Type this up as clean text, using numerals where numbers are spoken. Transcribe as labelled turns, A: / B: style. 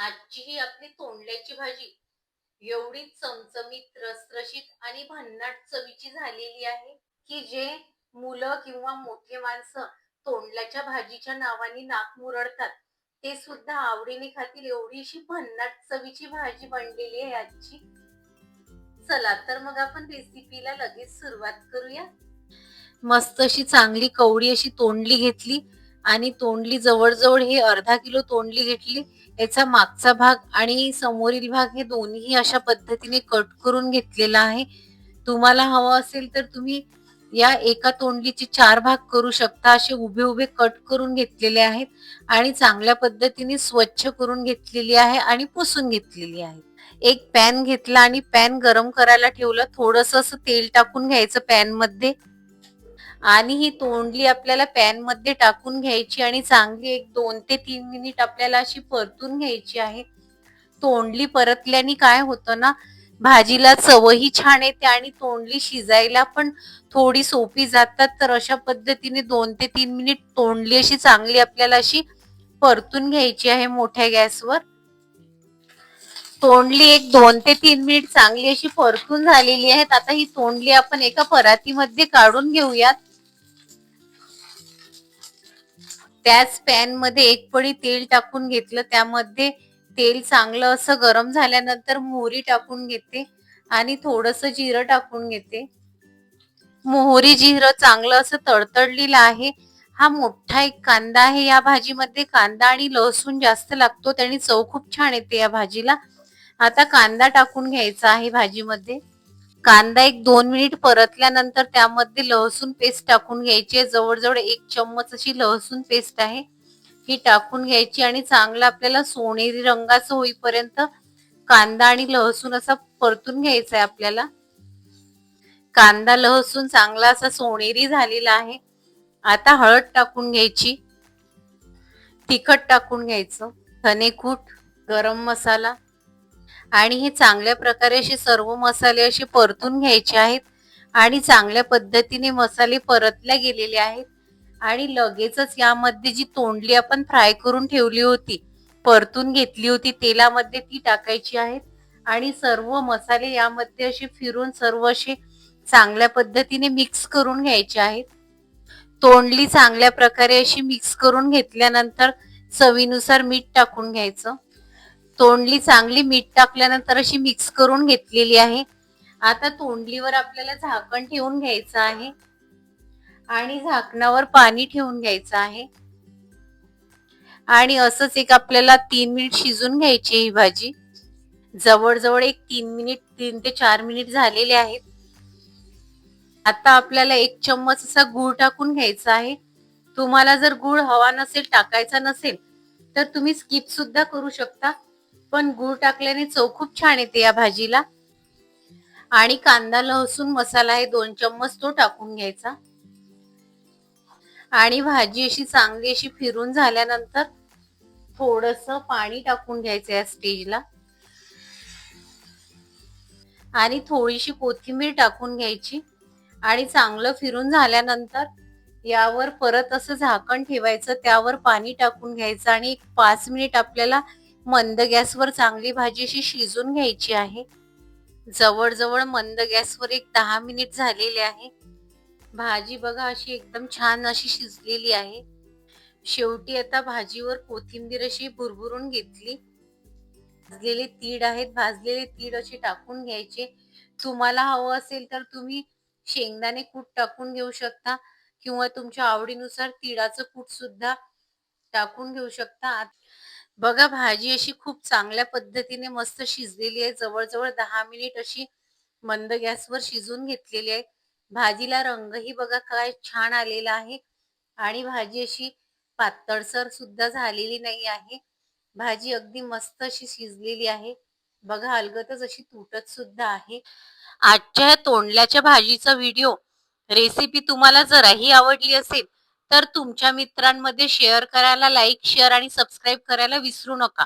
A: आजची ही आपली तोंडल्याची भाजी एवढी चमचमीत, रसरशीत आणि भन्नाट चवीची झालेली आहे, की जे मुलं किंवा मोठे माणसं तोंडल्याच्या भाजीच्या नावाने नाक मुरडतात, ते सुद्धा आवडीने खातील एवढी अशी भन्नाट चवीची भाजी बनलेली आहे आजची. चला तर मग आपण रेसिपीला लगेच सुरुवात करूया. मस्त अशी चांगली कवडी अशी तोंडली घेतली आणि तोंडली जवळ हे अर्धा किलो तोंडली घेतली. याचा मागचा भाग आणि समोरील भाग हे दोन्ही अशा पद्धतीने कट करून घेतलेला आहे. तुम्हाला हवं असेल तर तुम्ही या एका तोंडलीचे 4 भाग करू शकता. असे उभे कट करून घेतलेले आहेत आणि चांगल्या पद्धतीने स्वच्छ करून घेतलेली आहे आणि पुसून घेतलेली आहे. एक पॅन घेतला आणि पॅन गरम करायला ठेवलं. थोडंसं असं तेल टाकून घ्यायचं पॅन मध्ये आणि ही तोंडली आपल्याला पॅन मध्ये टाकून घ्यायची आणि चांगली एक 2 ते 3 मिनिट आपल्याला अशी परतून घ्यायची आहे. तोंडली परतल्याने काय होतं ना, भाजीला चवही छान येते आणि तोंडली शिजायला पण थोडी सोपी जातात. तर अशा पद्धतीने 2 ते 3 मिनिट तोंडली अशी चांगली आपल्याला अशी परतून घ्यायची आहे मोठ्या गॅसवर. तोंडली एक 2 ते 3 मिनिट चांगली अशी परतून झालेली आहेत. आता ही तोंडली आपण एका परातीमध्ये काढून घेऊयात. त्याच पॅन मध्ये एक पळी तेल टाकून घेतलं. त्यामध्ये तेल चांगलं असं गरम झाल्यानंतर मोहरी टाकून घेते आणि थोडंसं जिरं टाकून घेते. मोहरी जिरं चांगलं असं तडतडलेलं आहे. हा मोठा एक कांदा आहे. या भाजीमध्ये कांदा आणि लसूण जास्त लागतो, त्याने चव खूप छान येते या भाजीला. आता कांदा टाकून घ्यायचा आहे भाजीमध्ये. कांदा एक 2 मिनिट परतल्यानंतर त्यामध्ये लसूण पेस्ट टाकून घ्यायची. जवळ 1 चम्मच अशी लसूण पेस्ट आहे, ही टाकून घ्यायची आणि चांगला आपल्याला सोनेरी रंगाचं होईपर्यंत कांदा आणि लसूण असा परतून घ्यायचा आहे आपल्याला. कांदा लसूण चांगला असा सोनेरी झालेला आहे. आता हळद टाकून घ्यायची, तिखट टाकून घ्यायचं, धनेकूट, गरम मसाला आणि हे चांगल्या प्रकारे असे सर्व मसाले असे परतून घ्यायचे आहेत आणि चांगल्या पद्धतीने मसाले परतल्या गेलेले आहेत. आणि लगेचच यामध्ये जी तोंडली आपण फ्राय करून ठेवली होती, परतून घेतली होती तेलामध्ये, ती टाकायची आहेत आणि सर्व मसाले यामध्ये असे फिरून सर्व असे चांगल्या पद्धतीने मिक्स करून घ्यायचे आहेत. तोंडली चांगल्या प्रकारे अशी मिक्स करून घेतल्यानंतर चवीनुसार मीठ टाकून घ्यायचं. तोंडली चांगली मीठ टाकल्यानंतर अशी मिक्स करून घेतलेली आहे. आता तोंडलीवर आपल्याला झाकण ठेवून घ्यायचं आहे आणि झाकणावर पाणी ठेवून घ्यायचं आहे आणि असंच एक आपल्याला 3 मिनिट शिजून घ्यायची ही भाजी. जवळ एक 3 ते 4 मिनिट झालेले आहेत. आता आपल्याला 1 चम्मच असा गूळ टाकून घ्यायचा आहे. तुम्हाला जर गूळ हवा नसेल, टाकायचा नसेल, तर तुम्ही स्किप सुद्धा करू शकता, पण गूळ टाकल्याने चव खूप छान येते या भाजीला. आणि कांदा लसूण मसाला आहे 2 चम्मच, तो टाकून घ्यायचा आणि भाजी अशी चांगली अशी फिरून झाल्यानंतर थोडंसं पाणी टाकून घ्यायचं या स्टेजला आणि थोडीशी कोथिंबीर टाकून घ्यायची आणि चांगलं फिरून झाल्यानंतर यावर परत असं झाकण ठेवायचं. त्यावर पाणी टाकून घ्यायचं आणि 5 मिनिट आपल्याला मंद गॅसवर चांगली भाजी अशी शिजून घ्यायची आहे. जवळ मंद गॅसवर एक 10 मिनिट झालेले आहे. भाजी बघा अशी एकदम छान अशी शिजलेली आहे. शेवटी आता भाजीवर कोथिंबीर अशी भुरभुरून घेतली. भाजलेले तीळ आहेत, भाजलेले तीळ असे टाकून घ्यायचे. तुम्हाला हवं असेल तर तुम्ही शेंगदाणे कूट टाकून घेऊ शकता किंवा तुमच्या आवडीनुसार तिळाचं कूट सुद्धा टाकून घेऊ शकता. बघा भाजी अशी खूप चांगल्या पद्धतीने मस्त शिजलेली आहे. जवळ 10 मिनिट अशी मंद गॅसवर शिजून घेतलेली आहे. भाजीला रंगही बघा काय छान आलेला आहे आणि भाजी अशी पातळसर सुद्धा झालेली नाही आहे. भाजी अगदी मस्त अशी शिजलेली आहे. बघा अलगदच अशी तुटत सुद्धा आहे. आजच्या तोंडल्याच्या भाजीचा व्हिडिओ रेसिपी तुम्हाला जराही आवडली असेल तर तुमच्या मित्रांमध्ये शेअर करायला, लाईक, शेअर आणि सबस्क्राईब करायला विसरू नका.